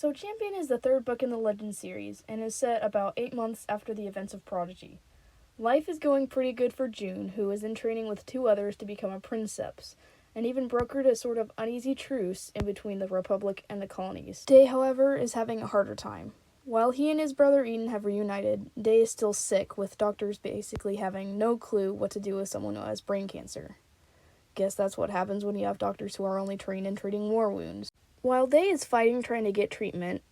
So Champion is the third book in the Legend series, and is set about 8 months after the events of Prodigy. Life is going pretty good for June, who is in training with 2 others to become a princeps, and even brokered a sort of uneasy truce in between the Republic and the colonies. Day, however, is having a harder time. While he and his brother Eden have reunited, Day is still sick, with doctors basically having no clue what to do with someone who has brain cancer. Guess that's what happens when you have doctors who are only trained in treating war wounds. While Day is fighting trying to get treatment,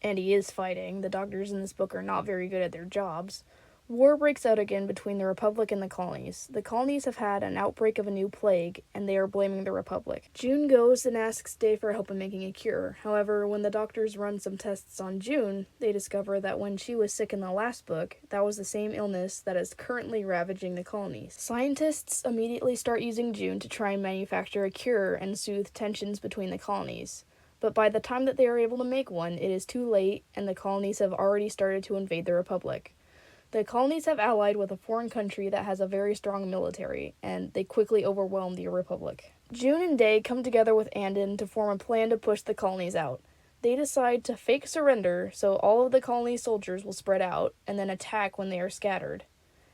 and he is fighting, the doctors in this book are not very good at their jobs, war breaks out again between the Republic and the colonies. The colonies have had an outbreak of a new plague, and they are blaming the Republic. June goes and asks Day for help in making a cure. However, when the doctors run some tests on June, they discover that when she was sick in the last book, that was the same illness that is currently ravaging the colonies. Scientists immediately start using June to try and manufacture a cure and soothe tensions between the colonies. But by the time that they are able to make one, it is too late, and the colonies have already started to invade the Republic. The colonies have allied with a foreign country that has a very strong military, and they quickly overwhelm the Republic. June and Day come together with Andon to form a plan to push the colonies out. They decide to fake surrender so all of the colony soldiers will spread out, and then attack when they are scattered.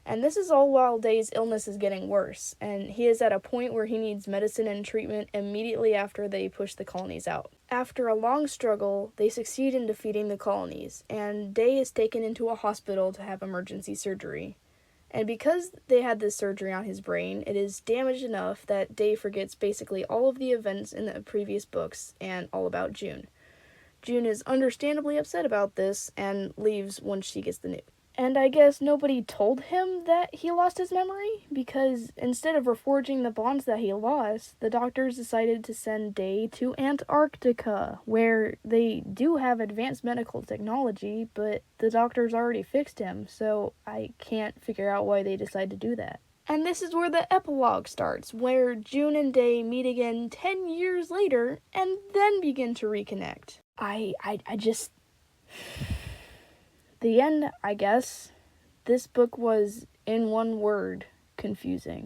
And this is all while Day's illness is getting worse, and he is at a point where he needs medicine and treatment immediately after they push the colonies out. After a long struggle, they succeed in defeating the colonies, and Day is taken into a hospital to have emergency surgery. And because they had this surgery on his brain, it is damaged enough that Day forgets basically all of the events in the previous books and all about June. June is understandably upset about this and leaves once she gets the news. And I guess nobody told him that he lost his memory, because instead of reforging the bonds that he lost, the doctors decided to send Day to Antarctica, where they do have advanced medical technology, but the doctors already fixed him, so I can't figure out why they decided to do that. And this is where the epilogue starts, where June and Day meet again 10 years later, and then begin to reconnect. I just... The end, I guess. This book was, in one word, confusing.